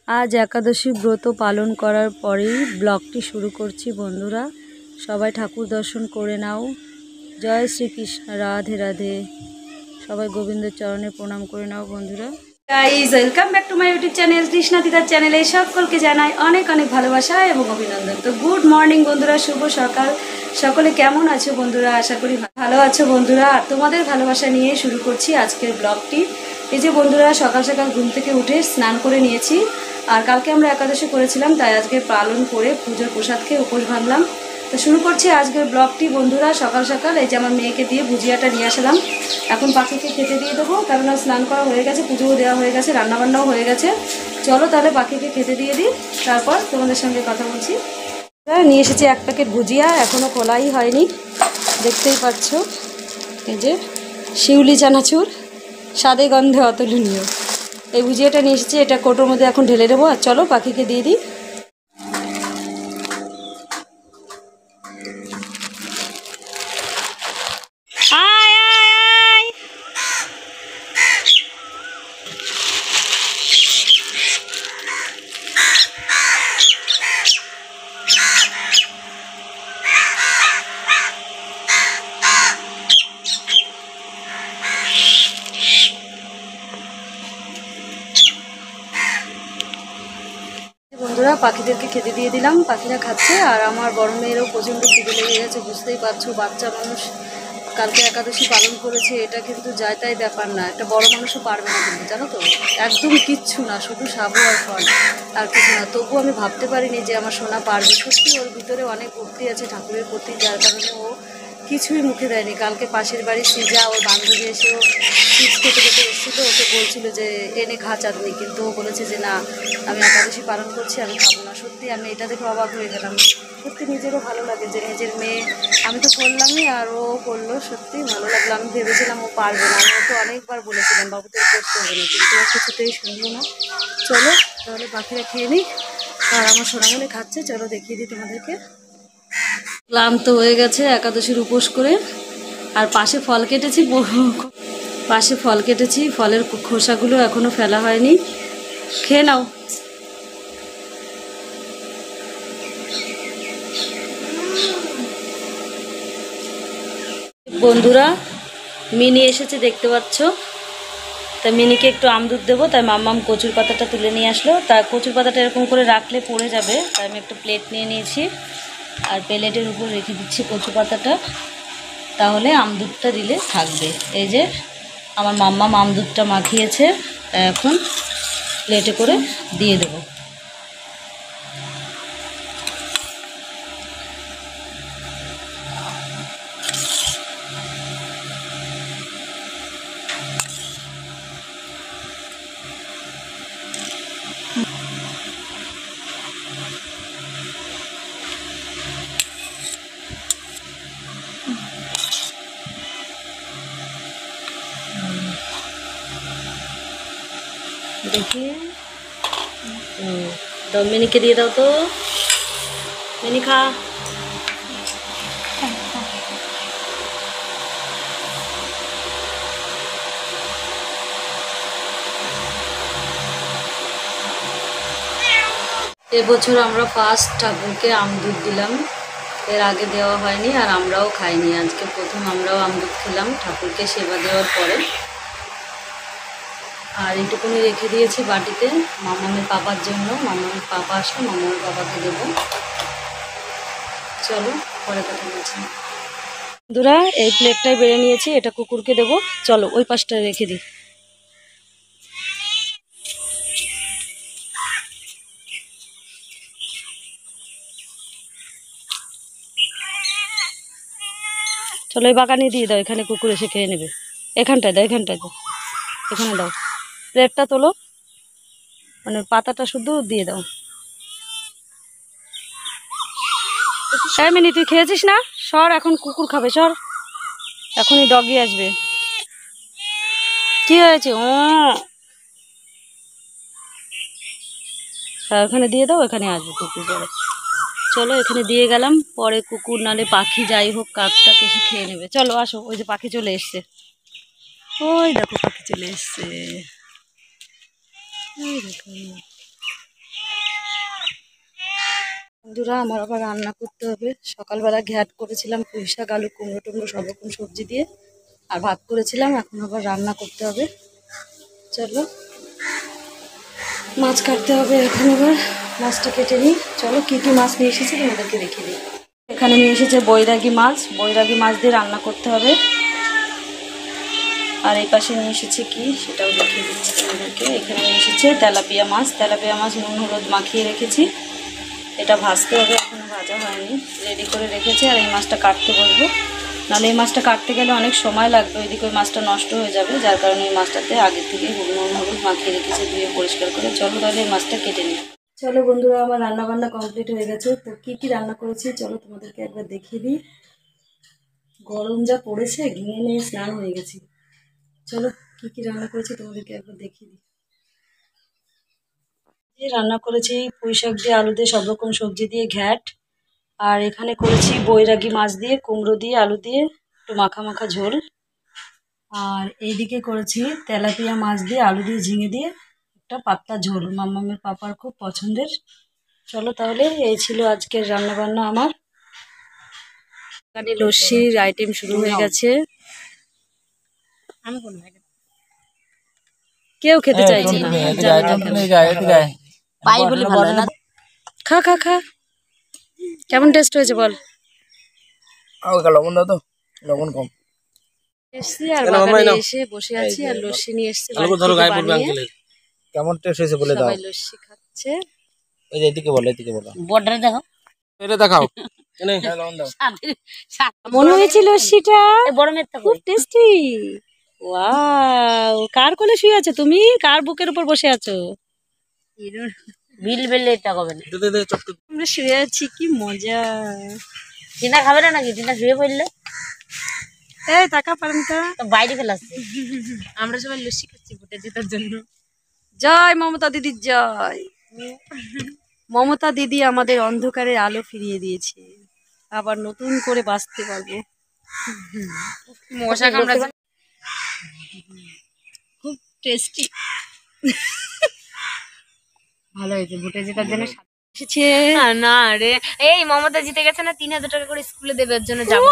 আজ একাদশী ব্রত পালন করার পরেই ব্লগটি শুরু করছি বন্ধুরা। সবাই ঠাকুর দর্শন করে নাও। জয় শ্রীকৃষ্ণ, রাধে রাধে। সবাই গোবিন্দের চরণে প্রণাম করে নাও বন্ধুরা। Guys, welcome back to my YouTube channel Krishna দিদার চ্যানেলে সকলকে জানাই অনেক অনেক ভালোবাসা এবং অভিনন্দন। তো গুড মর্নিং বন্ধুরা, শুভ সকাল। সকলে কেমন আছো বন্ধুরা? আশা করি ভালো আছো বন্ধুরা। আর তোমাদের ভালোবাসা নিয়ে শুরু করছি আজকের ব্লগটি। এই যে বন্ধুরা, সকাল সকাল ঘুম থেকে উঠে স্নান করে নিয়েছি। আর কালকে আমরা একাদশী করেছিলাম, তাই আজকে পালন করে পুজোর প্রসাদ খেয়ে উপোস ভাঙলাম। তো শুরু করছি আজকের ব্লগটি বন্ধুরা। সকাল সকাল এই যে আমার মেয়েকে দিয়ে ভুজিয়াটা নিয়ে আসলাম। এখন পাখিকে খেতে দিয়ে দেবো, কেননা স্নান করা হয়ে গেছে, পুজোও দেওয়া হয়ে গেছে, রান্নাবান্নাও হয়ে গেছে। চলো তাহলে পাখিকে খেতে দিয়ে দিই, তারপর তোমাদের সঙ্গে কথা বলছি। নিয়ে এসেছি 1 প্যাকেট ভুজিয়া, এখনও খোলাই হয়নি, দেখতেই পাচ্ছ। এই যে শিউলি চানাচুর, স্বাদে গন্ধে অতুলনীয়। এই ভুজিয়াটা নিয়ে এসেছি, এটা কোটোর মধ্যে এখন ঢেলে দেবো। আর চলো পাখিকে দিয়ে দিই। বন্ধুরা, পাখিদেরকে খেতে দিয়ে দিলাম, পাখিরা খাচ্ছে। আর আমার বড় মেয়েরও প্রচণ্ড খিদে লেগে গেছে, বুঝতেই পারছো, বাচ্চা মানুষ কালকে একাদশী পালন করেছে, এটা কিন্তু যায় তাই ব্যাপার না। একটা বড় মানুষও পারবে না কিন্তু, জানো তো, একদম কিচ্ছু না, শুধু সাবু আর ফল, আর কিছু না। তবুও আমি ভাবতে পারিনি যে আমার সোনা পারবে। সত্যি ওর ভিতরে অনেক ভক্তি আছে ঠাকুরের প্রতি, যার কারণে ও কিছুই মুখে দেয়নি। কালকে পাশের বাড়ির সিজা, ওর বান্ধবী এসেও চিপস খেতে খেতে এসেছিলো, ওকে বলছিল যে এনে খা চাঁদনি, কিন্তু ও বলেছে যে না, আমি একাদশী পালন করছি, আমি খাবো না। সত্যি আমি এটা দেখে অবাক হয়ে গেলাম। সত্যি নিজেরও ভালো লাগে যে নিজের মেয়ে, আমি তো করলামই আর ও করলো, সত্যি ভালো লাগলো। আমি ভেবেছিলাম ও পারবে না, আমি ওকে অনেকবার বলেছিলাম বাবু তোর করতে হবে না, কিন্তু ও কিছুতেই শুনলো না। চলো তাহলে পাখিরা খেয়ে নিই। আর আমার সোনামণি খাচ্ছে, চলো দেখিয়ে দিই তোমাদেরকে। ক্লান্ত হয়ে গেছে একাদশীর উপোস করে। আর পাশে ফল কেটেছি, ফলের খোসাগুলো এখনো ফেলা হয়নি। খেয়ে নাও। বন্ধুরা, মিনি এসেছে দেখতে পাচ্ছ। তাই মিনিকে একটু আমদুধ দেবো, তাই মাম্মাম কচুর পাতাটা তুলে নিয়ে আসলো। তাই কচুর পাতাটা এরকম করে রাখলে পড়ে যাবে, তাই আমি একটা প্লেট নিয়ে নিয়েছি আর প্লেটের উপর রেখে দিচ্ছি কচু পাতাটা, তাহলে আমদুধটা দিলে থাকবে। এই যে আমার মাম্মাম আমদুধটা মাখিয়েছে, তাই এখন প্লেটে করে দিয়ে দেবো। দেখি, দাও মিনিকে দিয়ে দাও তো, মিনি খা। এবছর আমরা ফার্স্ট ঠাকুরকে আমদুধ দিলাম, এর আগে দেওয়া হয়নি আর আমরাও খাইনি। আজকে প্রথম আমরাও আমদুধ খেলাম ঠাকুরকে সেবা দেওয়ার পরে। আর এইটুকুনি রেখে দিয়েছি বাটিতে মামামের পাপার জন্য। মামামের পাপা আসলে মামামের পাপাকে দেবো। চলো পরে কথা বলছি। বন্ধুরা, এই প্লেটটাই বেড়ে নিয়েছি, এটা কুকুরকে দেবো। চলো ওই পাশটা রেখে দিই। চলো এই বাগানে দিয়ে দাও, এখানে কুকুর এসে খেয়ে নেবে। এখানটায় দাও, এখানটায় দাও, এখানে দাও। প্লেটটা তোলো, মানে পাতাটা শুধু দিয়ে দাও। মিনি তুই খেয়েছিস না? সর, এখন কুকুর খাবে, সর, এখনই ডগি আসবে। কি হয়েছে? ও ওখানে দিয়ে দাও, এখানে আসবে কুকুর পরে। চলো এখানে দিয়ে গেলাম, পরে কুকুর নালে পাখি যাই হোক কাকটা এসে খেয়ে নেবে। চলো আসো, ওই যে পাখি চলে এসছে, ওই দেখো পাখি চলে এসছে, ওই দেখো। বন্ধুরা আমার আবার রান্না করতে হবে। সকালবেলা ঘ্যাট করেছিলাম পুঁই শাক, আলু, কুমড়ো টুমড়ো সব রকম সবজি দিয়ে, আর ভাত করেছিলাম। এখন আবার রান্না করতে হবে। চলো মাছ কাটতে হবে, এখন আবার মাছটা কেটে নিই। চলো কী কী মাছ নিয়ে এসেছি তোমাদেরকে রেখে দিই। এখানে নিয়ে এসেছে বৈরাগী মাছ, বৈরাগী মাছ দিয়ে রান্না করতে হবে। আর এই পাশে নিয়ে এসেছে কি সেটাও দেখিয়ে দিচ্ছি তোমাদেরকে। এখানে নিয়ে এসেছে তেলাপিয়া মাছ, তেলাপিয়া মাছ নুন হলুদ মাখিয়ে রেখেছি। এটা ভাজতে হবে, এখনো ভাজা হয়নি, রেডি করে রেখেছি। আর এই মাছটা কাটতে বসবো, নাহলে এই মাছটা কাটতে গেলে অনেক সময় লাগবে, ওইদিকে ওই মাছটা নষ্ট হয়ে যাবে। যার কারণে এই মাছটাতে আগে থেকে নুন হলুদ মাখিয়ে রেখেছি, ধুয়ে পরিষ্কার করে। চলো তাহলে এই মাছটা কেটে নিই। চলো বন্ধুরা আমার রান্না বান্না কমপ্লিট হয়ে গেছে। তো কী কী রান্না করেছি চলো তোমাদেরকে একবার দেখিয়ে দিই। গরম যা পড়েছে, ঘিয়ে নিয়ে স্নান হয়ে গেছি। চলো কী কী রান্না করেছি তোমাদেরকে একবার দেখিয়ে দিই। রান্না করেছি পুঁই শাক দিয়ে, আলু দিয়ে, সব রকম সবজি দিয়ে ঘ্যাট। আর এখানে করেছি বৈরাগী মাছ দিয়ে, কুমড়ো দিয়ে, আলু দিয়ে একটু মাখা মাখা ঝোল। আর এইদিকে করেছি তেলাপিয়া মাছ দিয়ে, আলু দিয়ে, ঝিঙে দিয়ে একটা পাতলা ঝোল, মাম্মামের পাপার খুব পছন্দের। চলো তাহলে এই ছিল আজকের রান্না বান্না আমার। এখানে লস্যির আইটেম শুরু হয়ে গেছে। কেউ খেতে চাইছে না, খা খা খা। কেমন টেস্ট হয়েছে বল? লবণ দাও তো, লবণ কম। এসছি আর বাগানে এসে বসে আছি, আর লস্যি নিয়ে এসছি বানিয়ে। কেমন টেস্ট হয়েছে বলে দাও। সবাই লস্যি খাচ্ছে। এই যে এদিকে বলো, এদিকে বলো। বর্ডারে দেখো, এটা দেখাও। এনে লবণ দাও। মনে হয়েছে লস্যিটা খুব টেস্টি। ওয়াও, কার কোলে শুয়ে আছো তুমি? কার বুকের উপর বসে আছো? বিল বেলে এটা হবে না। আমরা শুয়ে আছি, কি মজা। টিনা খাবে না নাকি? টিনা শুয়ে পড়লে এই টাকা পারেনটা বাইরে ফেলাচ্ছে। আমরা সবাই লস্যি খাচ্ছি ভোটে জেতার জন্য। জয় মমতা দিদির জয়। মমতা দিদি আমাদের অন্ধকারের আলো ফিরিয়ে দিয়েছে, আবার নতুন করে বাঁচতে পারবো। মশা কামড়াচ্ছে, খুব টেস্টি। ভালো হয়েছে, ভোটে জেতার জন্য এসেছে। না রে, এই মমতা জিতে গেছে না, 3000 টাকা করে স্কুলে দেবে, এর জন্য যাবো।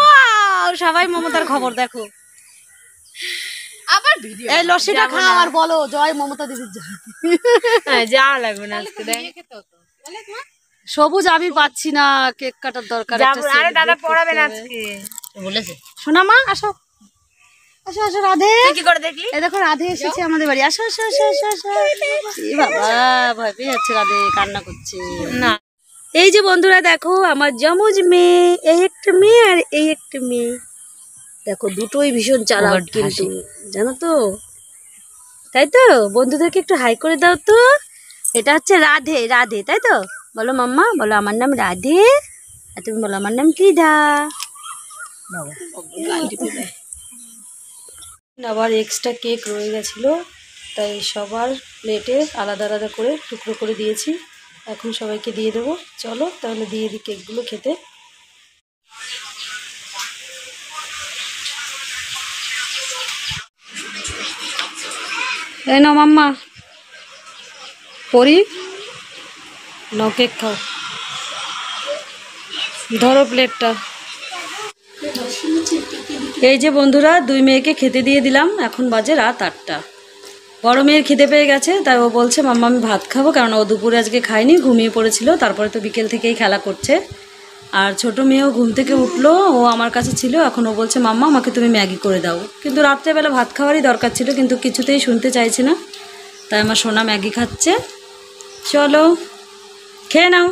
সবাই মমতার খবর দেখো। আবার ভিডিও এই লস্যিটা খাও আর বলো জয় মমতা দিদির জয়। হ্যাঁ যাওয়া লাগবে না আজকে, দেখ সবুজ আমি পাচ্ছি না, কেক কাটার দরকার। আরে দাদা পড়াবেন আজকে বলেছে। শোনা মা আসো আসো আসো। রাধে কি করে দেখলি? এই দেখো রাধে এসেছে আমাদের বাড়ি। আসো আসো আসো আসো আসো। এই বাবা ভয় পেয়ে যাচ্ছে, রাধে কান্না করছে না। এই যে বন্ধুরা দেখো আমার যমজ মেয়ে, এই একটা মেয়ে আর এই একটা মেয়ে। দেখো দুটোই ভীষণ চালাক কিন্তু, জানো তো? তাই তো, বন্ধুদেরকে একটু হাই করে দাও তো। এটা হচ্ছে রাধে, রাধে তাই তো? বলো মাম্মা, বলো আমার নাম রাধে, আর তুমি বলো আমার নাম ত্রিধা। আবার এক্সট্রা কেক রয়ে গেছিলো, তাই সবার প্লেটে আলাদা আলাদা করে টুকরো করে দিয়েছি। এখন সবাইকে দিয়ে দেবো। চলো তাহলে দিয়ে দিই কেকগুলো খেতে। এই নাও মাম্মা, পরি নাও কেক খাও, ধরো প্লেটটা। এই যে বন্ধুরা দুই মেয়েকে খেতে দিয়ে দিলাম। এখন বাজে রাত 8টা। বড় মেয়ের খিদে পেয়ে গেছে, তাই ও বলছে মাম্মা আমি ভাত খাবো, কারণ ও দুপুরে আজকে খায়নি, ঘুমিয়ে পড়েছিল। তারপরে তো বিকেল থেকেই খেলা করছে। আর ছোট মেয়েও ঘুম থেকে উঠলো, ও আমার কাছে ছিল। এখন ও বলছে মাম্মা আমাকে তুমি ম্যাগি করে দাও। কিন্তু রাত্রেবেলা ভাত খাওয়ারই দরকার ছিল, কিন্তু কিছুতেই শুনতে চাইছে না। তাই আমার সোনা ম্যাগি খাচ্ছে। চলো খেয়ে নাও।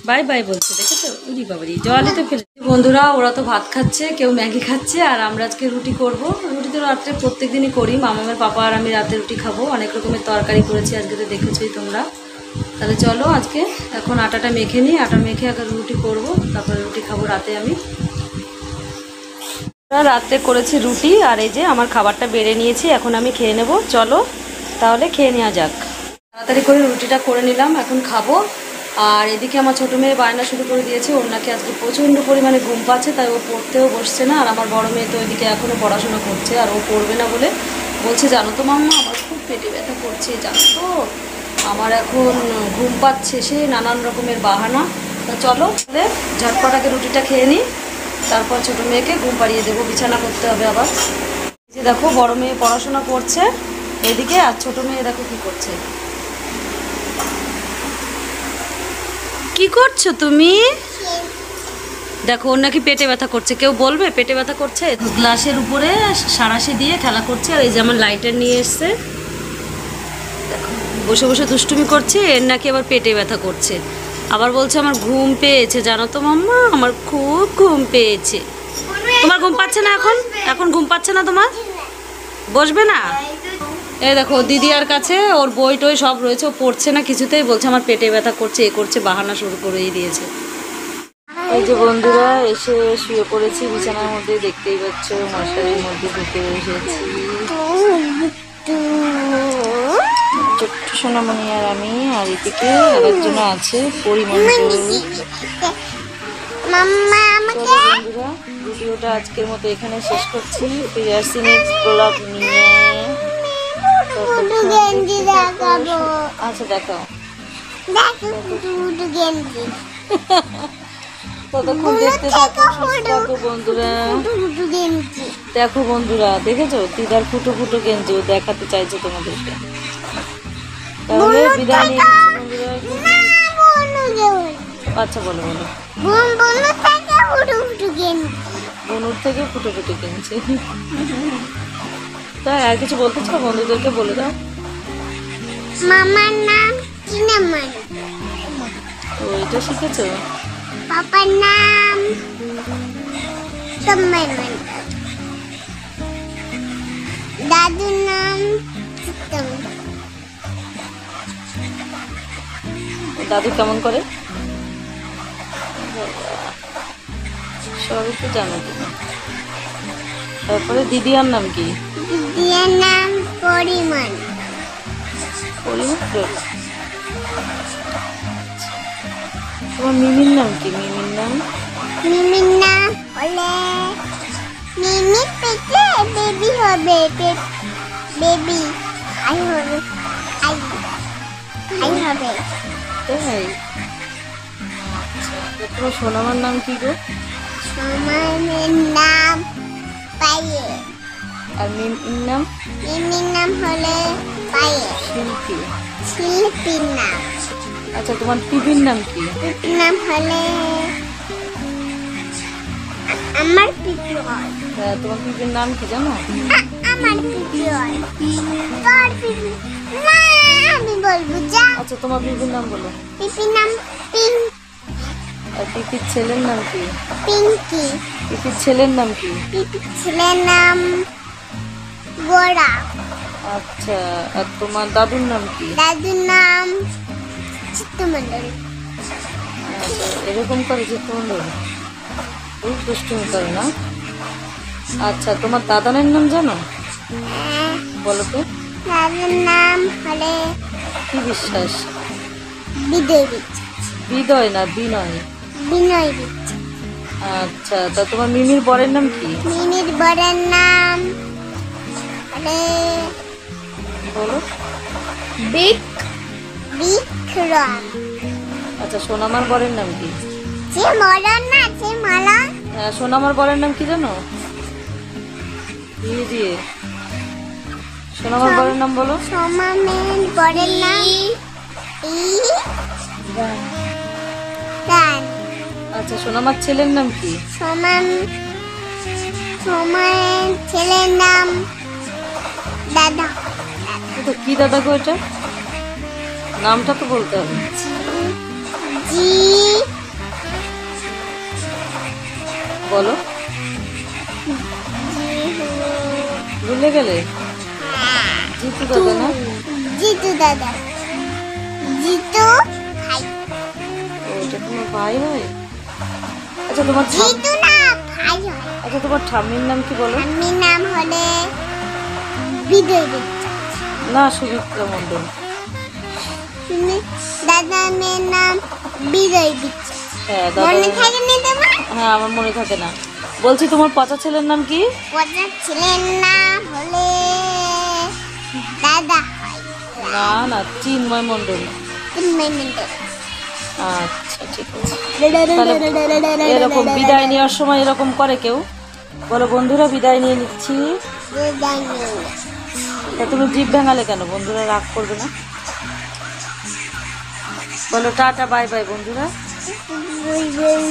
বাই বাই বলছে, দেখেছো? উরি বাবারি জলই তো ফেলে। বন্ধুরা ওরা তো ভাত খাচ্ছে, কেউ ম্যাগি খাচ্ছে, আর আমরা আজকে রুটি করব। রুটি তো রাত্রে প্রত্যেক দিনই করি, মামামের পাপা আর আমি রাতে রুটি খাবো। অনেক রকমের তরকারি করেছি আজকে, তো দেখেছোই তোমরা। তাহলে চলো আজকে এখন আটাটা মেখে নিই, আটা মেখে আগে রুটি করব, তারপরে রুটি খাবো রাতে আমি। রাত্রে করেছি রুটি, আর এই যে আমার খাবারটা বেড়ে নিয়েছি, এখন আমি খেয়ে নেব। চলো তাহলে খেয়ে নেওয়া যাক। তাড়াতাড়ি করে রুটিটা করে নিলাম, এখন খাবো। আর এদিকে আমার ছোটো মেয়ে বায়না শুরু করে দিয়েছে, ওর নাকি আজকে প্রচণ্ড পরিমাণে ঘুম পাচ্ছে, তাই ও পড়তেও বসছে না। আর আমার বড় মেয়ে তো ওইদিকে এখনও পড়াশোনা করছে, আর ও পড়বে না বলে বলছে জানো তো মাম্মা আমার খুব পেটে ব্যথা করছে জানো তো। আমার এখন ঘুম পাচ্ছে, সে নানান রকমের বাহানা। তা চলো ঝটপট আগে রুটিটা খেয়ে নিই, তারপর ছোটো মেয়েকে ঘুম পাড়িয়ে দেবো, বিছানা করতে হবে আবার। যে দেখো বড় মেয়ে পড়াশোনা করছে এদিকে, আর ছোটো মেয়ে দেখো কি করছে। কি করছো তুমি? দেখো ওর নাকি পেটে ব্যথা করছে, কেউ বলবে পেটে ব্যথা করছে? গ্লাসের উপরে সাঁড়াশি দিয়ে খেলা করছে, আর এই যে আমার লাইটার নিয়ে এসছে, দেখো বসে বসে দুষ্টুমি করছে, এর নাকি আবার পেটে ব্যথা করছে। আবার বলছে আমার ঘুম পেয়েছে জানো তো মাম্মা, আমার খুব ঘুম পেয়েছে। তোমার ঘুম পাচ্ছে না এখন? এখন ঘুম পাচ্ছে না তোমার? বসবে না? এই দেখো দিদিয়ার কাছে ওর বই টই সব রয়েছে, ও পড়ছে না কিছুতেই, বলছে আমার পেটে ব্যথা করছে, এ করছে, বাহানা শুরু করেই দিয়েছে। এই যে বন্ধুরা এসে শুয়ে পড়েছি বিছানার মধ্যে, দেখতেই পাচ্ছ মশারির মধ্যে ঢুকে এসেছি। ছোট্ট সোনামণি আর আমি, আর এদিকে আরেকজন আছে পরিমণ্ডল। বন্ধুরা ভিডিওটা আজকের মতো এখানে শেষ করছি, ফিরে আসছি নেক্সট ব্লগ নিয়ে। আচ্ছা দেখাও, ততক্ষণ দেখতে থাকো বন্ধুরা। দেখো বন্ধুরা, দেখেছো দিদার ফুটো ফুটো গেঞ্জি ও দেখাতে চাইছে তোমাদেরকে। তাহলে বিদায় নিয়ে বন্ধুরা। আচ্ছা বলো বলো। বনুর থেকে ফুটো ফুটো কিনছে। তাই আর কিছু বলতে চাও? বন্ধুদেরকে বলে দাও। মামার নাম চিনামন। ও এটা শিখেছো? পাপার নাম তন্ময়মন। দাদুর নাম চিত্তম। দাদু কেমন করে? সবই তো জানো তুমি। তারপরে দিদিয়ার নাম কি? দিদিয়ার নাম পরিমল। পরিমল। তোমার মিমির নাম কি? মিমির নাম? মিমির নাম হলে মিমির পেটে বেবি হবে, বেবি আই হবে, আই হবে। তাই? তোমার সোনামার নাম কি গো? সোনামার নাম পায়ে। আর মিমির নাম? মিমির নাম হলে পায়ে। শিল্পী। শিল্পীর নাম। আচ্ছা তোমার পিপির নাম কি? পিপির নাম হলে আমার পিপি হয়। হ্যাঁ তোমার পিপির নাম কি জানো? আমার পিপি হয়। তোর পিপি না আমি বলবো যা। আচ্ছা তোমার পিপির নাম বলো। পিপির নাম পিঙ্ক। আর পিপির ছেলের নাম কি? পিঙ্কি। পিপির ছেলের নাম কি? পিপির ছেলের নাম গোরা। আচ্ছা আর তোমার দাদুর নাম কি? দাদুর নাম চিত্তমণ্ডল। আচ্ছা, এরকম করে চিত্তমণ্ডল খুব দুষ্টুমি করে না? আচ্ছা তোমার দাদানের নাম জানো? বলো তো। দাদুর নাম হলে কি বিশ্বাস? বিদয় বিচ। বিদয় না বিনয়? বিনয় বিচ। আচ্ছা তা তোমার মিমির বরের নাম কি? মিনির বরের নাম হলে বলো। বিক্রম। আচ্ছা সোনামার বরের নাম কি? সে মরণ না, সে মালা। হ্যাঁ সোনামার বরের নাম কি জানো? দিয়ে দিয়ে সোনামার বরের নাম বলো। সোমামের বরের নাম রান। আচ্ছা সোনামার ছেলের নাম কি? সোমার ছেলের নাম দাদা। তো কি দাদা গো এটা? নামটা তো বলতে হবে। জি বলো। ভুলে গেলে? জিতু দাদা না? জিতু দাদা। জিতু ভাই। ও এটা তোমার ভাই হয়? আচ্ছা তোমার জিতু না ভাই হয়। আচ্ছা তোমার ঠাম্মির নাম কি বলো? আমি নাম হলে বিদয় বিচ। না সুমিত্রা মণ্ডল। দাদার মেয়ের নাম বিদয় বিচ। হ্যাঁ দাদা। মনে থাকে না তোমার? হ্যাঁ আমার মনে থাকে না। বলছি তোমার পচা ছেলের নাম কি? পচার ছেলের নাম হলে দাদা। না না, চিন্ময় মণ্ডল। চিন্ময় আচ্ছা ঠিক আছে। তাহলে এরকম বিদায় নেওয়ার সময় এরকম করে কেউ? বলো বন্ধুরা, বিদায় নিয়ে নিচ্ছি। তা তুমি জিভ ভাঙালে কেন? বন্ধুরা রাগ করবে না? বলো টাটা বাই বাই বন্ধুরা। মন্ডল